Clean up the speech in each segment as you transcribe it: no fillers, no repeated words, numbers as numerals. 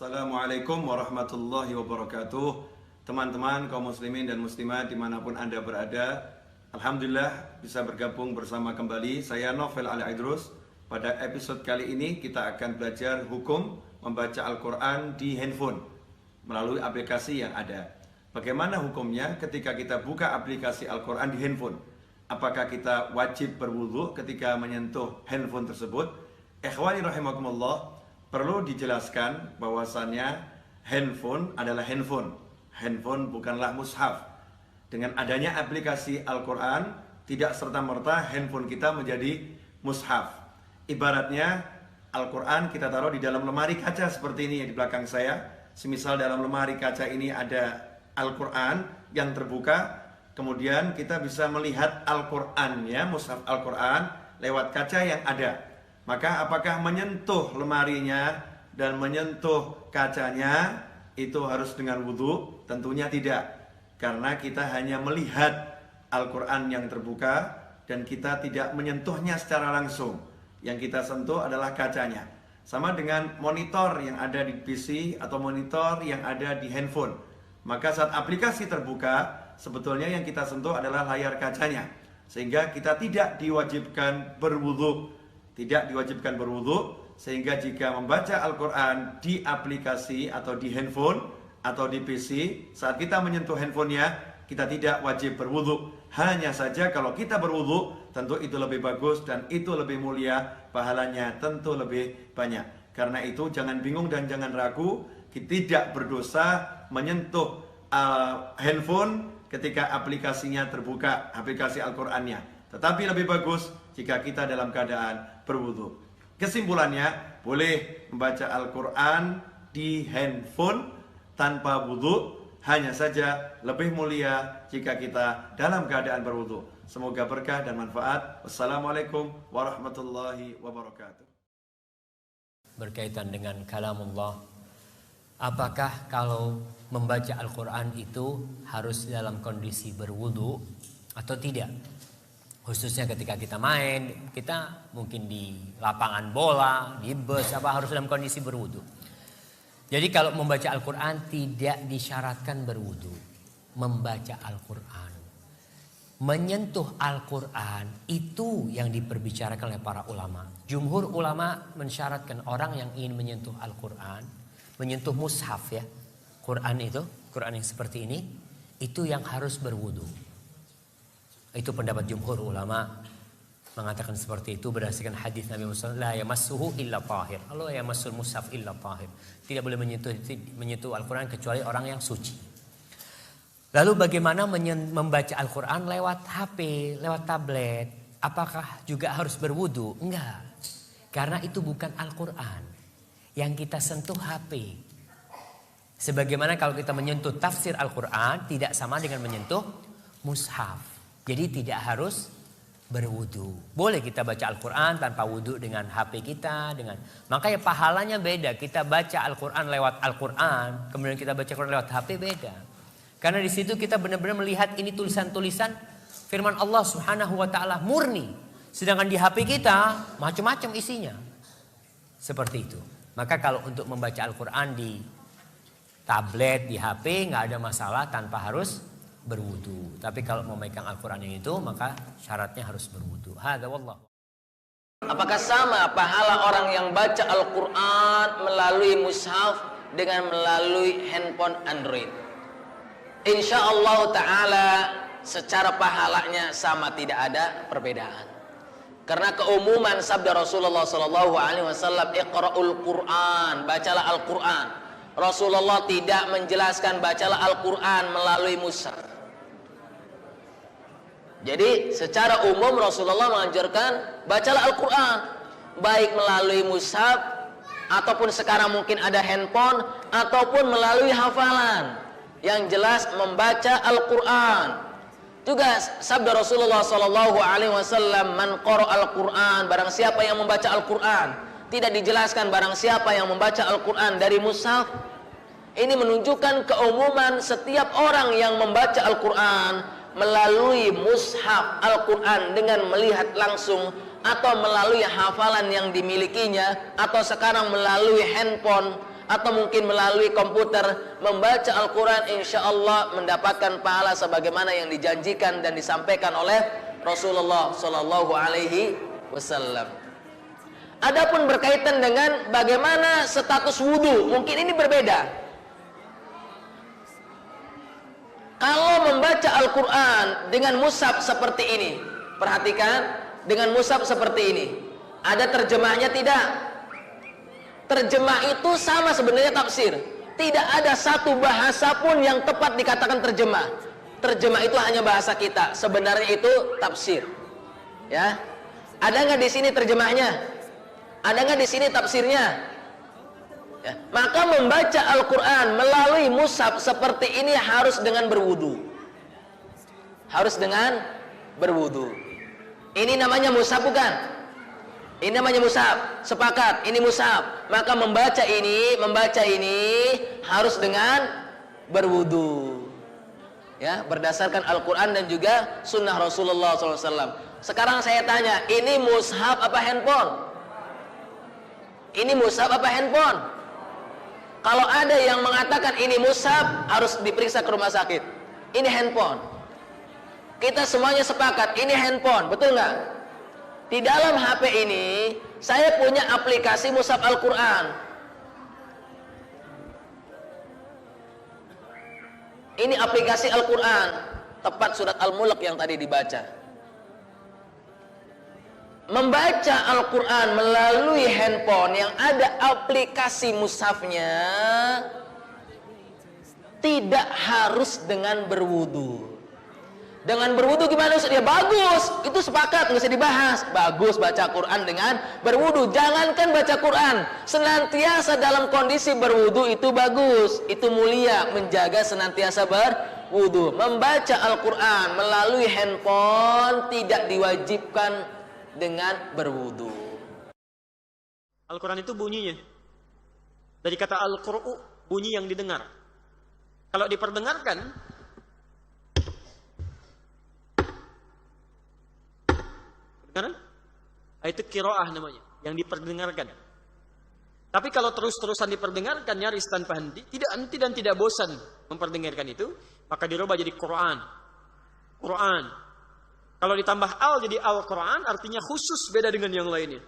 Assalamualaikum warahmatullahi wabarakatuh. Teman-teman kaum muslimin dan muslimat dimanapun Anda berada, Alhamdulillah bisa bergabung bersama kembali saya Novel Ali Idrus. Pada episode kali ini kita akan belajar hukum membaca Al-Quran di handphone melalui aplikasi yang ada. Bagaimana hukumnya ketika kita buka aplikasi Al-Quran di handphone? Apakah kita wajib berwudu ketika menyentuh handphone tersebut? Ikhwani rahimakumullah, perlu dijelaskan bahwasannya handphone adalah handphone. Handphone bukanlah mushaf. Dengan adanya aplikasi Al-Quran, tidak serta-merta handphone kita menjadi mushaf. Ibaratnya Al-Quran kita taruh di dalam lemari kaca seperti ini yang di belakang saya. Semisal dalam lemari kaca ini ada Al-Quran yang terbuka, kemudian kita bisa melihat Al-Qurannya, mushaf Al-Quran lewat kaca yang ada. Maka apakah menyentuh lemarinya dan menyentuh kacanya itu harus dengan wudhu? Tentunya tidak, karena kita hanya melihat Al-Quran yang terbuka dan kita tidak menyentuhnya secara langsung. Yang kita sentuh adalah kacanya. Sama dengan monitor yang ada di PC atau monitor yang ada di handphone. Maka saat aplikasi terbuka, sebetulnya yang kita sentuh adalah layar kacanya. Sehingga kita tidak diwajibkan berwudhu. Tidak diwajibkan berwudu, sehingga jika membaca Al-Quran di aplikasi atau di handphone atau di PC, saat kita menyentuh handphonenya, kita tidak wajib berwudu. Hanya saja kalau kita berwudu, tentu itu lebih bagus dan itu lebih mulia, pahalanya tentu lebih banyak. Karena itu jangan bingung dan jangan ragu, kita tidak berdosa menyentuh handphone ketika aplikasinya terbuka, aplikasi Al-Qurannya. Tetapi lebih bagus jika kita dalam keadaan berwudu. Kesimpulannya, boleh membaca Al-Quran di handphone tanpa wudu, hanya saja lebih mulia jika kita dalam keadaan berwudu. Semoga berkah dan manfaat. Wassalamualaikum warahmatullahi wabarakatuh. Berkaitan dengan kalamullah, apakah kalau membaca Al-Quran itu harus dalam kondisi berwudu atau tidak? Khususnya ketika kita main, kita mungkin di lapangan bola, di bus, harus dalam kondisi berwudu. Jadi kalau membaca Al-Quran tidak disyaratkan berwudu. Membaca Al-Quran, menyentuh Al-Quran itu yang diperbicarakan oleh para ulama. Jumhur ulama mensyaratkan orang yang ingin menyentuh Al-Quran, menyentuh mushaf ya, Quran itu, Quran yang seperti ini, itu yang harus berwudu. Itu pendapat jumhur ulama mengatakan seperti itu berdasarkan hadis Nabi Muhammad la yamassuhu illa tahir. Allah yamassul mushaf illa tahir. Tidak boleh menyentuh Al-Quran kecuali orang yang suci. Lalu bagaimana membaca Al-Quran lewat HP, lewat tablet? Apakah juga harus berwudu? Enggak. Karena itu bukan Al-Quran. Yang kita sentuh HP. Sebagaimana kalau kita menyentuh tafsir Al-Quran tidak sama dengan menyentuh mushaf. Jadi tidak harus berwudu. Boleh kita baca Al-Quran tanpa wudu dengan HP kita. Makanya pahalanya beda. Kita baca Al-Quran lewat Al-Quran. Kemudian kita baca Al-Quran lewat HP beda. Karena di situ kita benar-benar melihat ini tulisan-tulisan firman Allah Subhanahu wa ta'ala murni. Sedangkan di HP kita macam-macam isinya. Seperti itu. Maka kalau untuk membaca Al-Quran di tablet, di HP nggak ada masalah tanpa harus berwudu. Tapi kalau memegang Al-Quran yang itu maka syaratnya harus berwudu. Hadza wallahu. Apakah sama pahala orang yang baca Al-Quran melalui mushaf dengan melalui handphone Android? Insya Allah Ta'ala secara pahalanya sama, tidak ada perbedaan. Karena keumuman sabda Rasulullah SAW, Iqra'ul Quran, bacalah Al-Quran. Rasulullah tidak menjelaskan bacalah Al-Quran melalui mushaf. Jadi secara umum Rasulullah mengajarkan bacalah Al-Quran, baik melalui mushaf ataupun sekarang mungkin ada handphone ataupun melalui hafalan. Yang jelas membaca Al-Quran. Juga sabda Rasulullah SAW, man qara Al-Quran, barang siapa yang membaca Al-Quran. Tidak dijelaskan barang siapa yang membaca Al-Quran dari mushaf. Ini menunjukkan keumuman setiap orang yang membaca Al-Quran melalui mushaf Al-Quran dengan melihat langsung atau melalui hafalan yang dimilikinya atau sekarang melalui handphone atau mungkin melalui komputer membaca Al-Quran, insya Allah mendapatkan pahala sebagaimana yang dijanjikan dan disampaikan oleh Rasulullah Shallallahu Alaihi Wasallam. Adapun berkaitan dengan bagaimana status wudhu, mungkin ini berbeda. Kalau membaca Al-Quran dengan mushaf seperti ini, perhatikan, dengan mushaf seperti ini, ada terjemahnya tidak? Terjemah itu sama sebenarnya tafsir. Tidak ada satu bahasa pun yang tepat dikatakan terjemah. Terjemah itu hanya bahasa kita. Sebenarnya itu tafsir. Ya, ada nggak di sini terjemahnya? Ada nggak di sini tafsirnya? Ya. Maka membaca Al-Quran melalui mushaf seperti ini harus dengan berwudu. Harus dengan berwudu. Ini namanya mushaf bukan? Ini namanya mushaf. Sepakat, ini mushaf. Maka membaca ini harus dengan berwudu. Ya, berdasarkan Al-Quran dan juga sunnah Rasulullah SAW. Sekarang saya tanya, ini mushaf apa handphone? Ini mushaf apa handphone? Kalau ada yang mengatakan ini mushaf, harus diperiksa ke rumah sakit. Ini handphone. Kita semuanya sepakat, ini handphone, betul nggak? Di dalam HP ini, saya punya aplikasi mushaf Al-Quran. Ini aplikasi Al-Quran, tepat surat Al-Mulk yang tadi dibaca. Membaca Al-Quran melalui handphone yang ada aplikasi mushafnya tidak harus dengan berwudu. Dengan berwudu gimana Ustaz? Ya bagus, itu sepakat, nggak usah dibahas. Bagus baca Quran dengan berwudu. Jangankan baca Quran, senantiasa dalam kondisi berwudu itu bagus, itu mulia, menjaga senantiasa berwudu. Membaca Al-Quran melalui handphone tidak diwajibkan dengan berwudu. Al-Quran itu bunyinya dari kata al-qur'u, bunyi yang didengar. Kalau diperdengarkan, kedengaran? Itu qiraah namanya, yang diperdengarkan. Tapi kalau terus-terusan diperdengarkan nyaris tanpa henti, tidak henti dan tidak bosan memperdengarkan itu, maka dirubah jadi Quran. Quran. Kalau ditambah al jadi Al-Quran, artinya khusus beda dengan yang lainnya.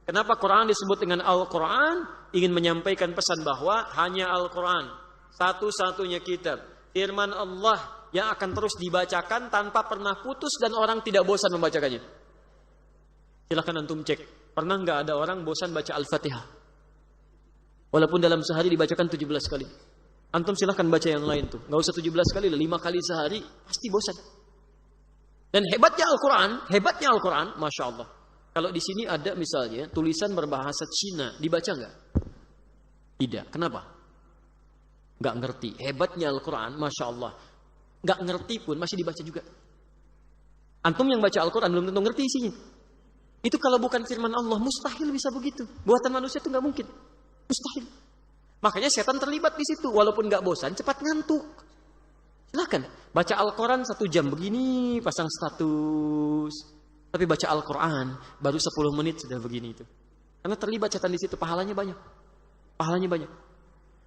Kenapa Quran disebut dengan Al-Quran? Ingin menyampaikan pesan bahwa hanya Al-Quran, satu-satunya kitab, firman Allah yang akan terus dibacakan tanpa pernah putus dan orang tidak bosan membacakannya. Silahkan antum cek, pernah nggak ada orang bosan baca Al-Fatihah? Walaupun dalam sehari dibacakan 17 kali. Antum silahkan baca yang lain tuh, nggak usah 17 kali, 5 kali sehari, pasti bosan. Dan hebatnya Al-Quran, Masya Allah. Kalau di sini ada misalnya tulisan berbahasa Cina, dibaca nggak? Tidak. Kenapa? Nggak ngerti. Hebatnya Al-Quran, Masya Allah. Nggak ngerti pun masih dibaca juga. Antum yang baca Al-Quran belum tentu ngerti isinya. Itu kalau bukan firman Allah, mustahil bisa begitu. Buatan manusia itu nggak mungkin. Mustahil. Makanya setan terlibat di situ. Walaupun nggak bosan, cepat ngantuk. Silakan baca Al-Quran 1 jam begini, pasang status. Tapi baca Al-Quran baru 10 menit sudah begini itu. Karena terlibat setan di situ, pahalanya banyak. Pahalanya banyak.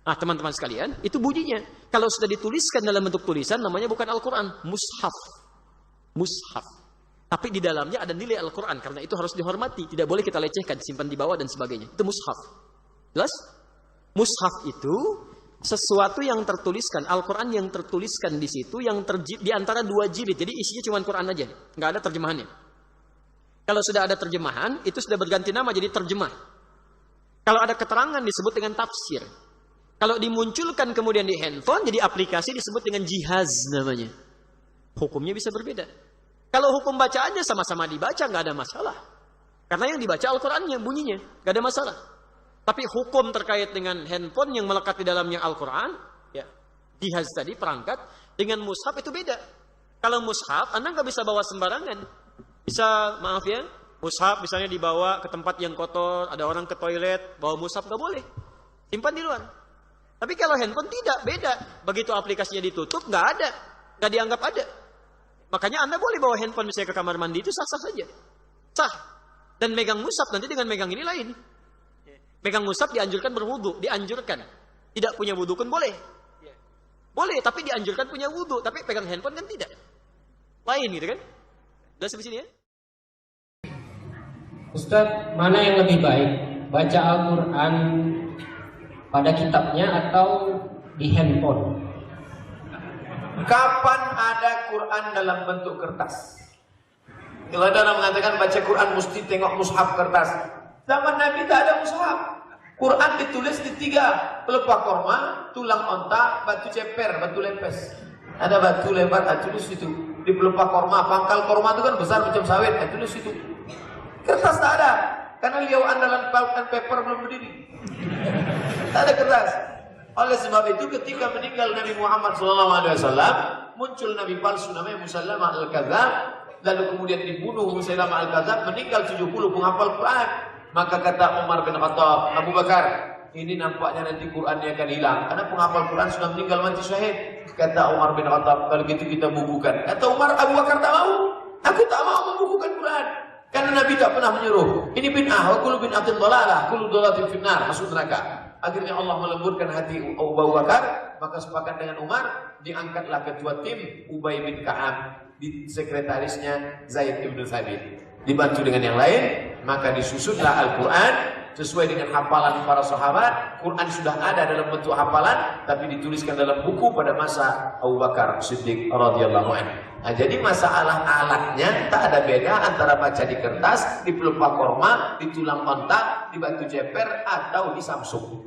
Nah, teman-teman sekalian, itu bunyinya. Kalau sudah dituliskan dalam bentuk tulisan, namanya bukan Al-Quran, mushaf. Mushaf. Tapi di dalamnya ada nilai Al-Quran, karena itu harus dihormati. Tidak boleh kita lecehkan, disimpan di bawah dan sebagainya. Itu mushaf. Jelas? Mushaf itu sesuatu yang tertuliskan, Al-Quran yang tertuliskan di situ, yang di antara 2 jilid. Jadi isinya cuma Quran aja, nggak ada terjemahannya. Kalau sudah ada terjemahan, itu sudah berganti nama jadi terjemah. Kalau ada keterangan disebut dengan tafsir. Kalau dimunculkan kemudian di handphone, jadi aplikasi disebut dengan jihaz namanya. Hukumnya bisa berbeda. Kalau hukum bacaannya sama-sama dibaca, nggak ada masalah. Karena yang dibaca Al-Qurannya, bunyinya, nggak ada masalah. Tapi hukum terkait dengan handphone yang melekat di dalamnya Al-Quran, ya, jihaz tadi, perangkat, dengan mushaf itu beda. Kalau mushaf, Anda nggak bisa bawa sembarangan. Bisa, maaf ya, mushaf misalnya dibawa ke tempat yang kotor, ada orang ke toilet, bawa mushaf nggak boleh. Simpan di luar. Tapi kalau handphone tidak, beda. Begitu aplikasinya ditutup, nggak ada. Nggak dianggap ada. Makanya Anda boleh bawa handphone misalnya ke kamar mandi, itu sah-sah saja. Sah. Dan megang mushaf nanti dengan megang ini lain. Pegang mushaf dianjurkan berwudu, dianjurkan. Tidak punya wudu pun boleh. Boleh, tapi dianjurkan punya wudu. Tapi pegang handphone kan tidak. Lain gitu kan? Udah sampai sini ya? Ustaz, mana yang lebih baik? Baca Al-Quran pada kitabnya atau di handphone? Kapan ada Quran dalam bentuk kertas? Kalau ada orang mengatakan baca Quran mesti tengok mushaf kertas. Zaman Nabi tak ada mushaf. Quran ditulis di 3 pelepah korma, tulang onta, batu ceper, batu lepes. Ada batu lebat, tulis itu. Di pelepah korma, pangkal korma itu kan besar macam sawit, tulis itu. Kertas tak ada, karena liau andalan pulp and paper belum berdiri. Tak ada kertas. Oleh sebab itu ketika meninggal Nabi Muhammad SAW, muncul Nabi palsu namanya Musailamah Al-Kadzab, lalu kemudian dibunuh Musailamah Al-Kadzab, meninggal 70 penghafal Quran. Maka kata Umar bin Khattab, Abu Bakar, ini nampaknya nanti Qurannya akan hilang, karena penghafal Quran sudah meninggal mati syahid. Kata Umar bin Khattab, kalau gitu kita bukukan. Kata Umar, Abu Bakar tak mau. Aku tak mau membukukan Quran. Karena Nabi tak pernah menyuruh. Ini bid'ah, wa kullu bid'atin dhalalah, kullu dhalalatin finnar, masuk neraka. Akhirnya Allah melembutkan hati Abu Bakar, maka sepakat dengan Umar, diangkatlah ketua tim Ubay bin Ka'ab, di sekretarisnya Zaid ibn Thabit. Dibantu dengan yang lain, maka disusunlah Al-Quran sesuai dengan hafalan para sahabat. Quran sudah ada dalam bentuk hafalan, tapi dituliskan dalam buku pada masa Abu Bakar Siddiq radhiyallahu anhu. Nah, jadi masalah alatnya tak ada beda antara baca di kertas, di pelepah korma, di tulang ontak, di batu ceper, atau di Samsung.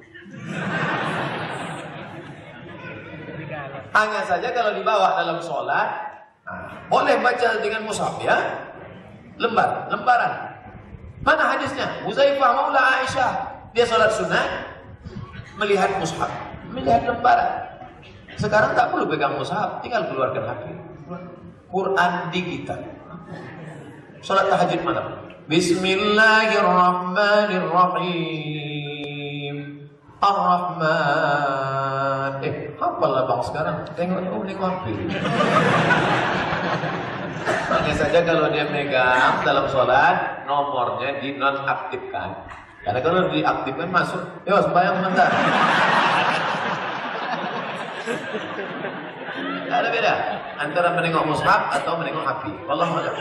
Hanya saja kalau dibawa dalam sholat, boleh baca dengan mushaf ya, lembaran. Mana hadisnya? Huzaifah maula Aisyah, dia sholat sunat melihat mushaf, melihat lembaran. Sekarang tak perlu pegang mushaf, tinggal keluarkan HP. Quran digital. Sholat tahajud malam. Bismillahirrahmanirrahim. Ar-Rahman. Hafal bang sekarang. Tengok HP. Hanya saja kalau dia megang dalam sholat, nomornya dinonaktifkan. Karena kalau diaktifkan masuk, ya sembahyang sebentar. Tidak ada beda antara menengok mushaf atau menengok HP. Wallahu a'lam.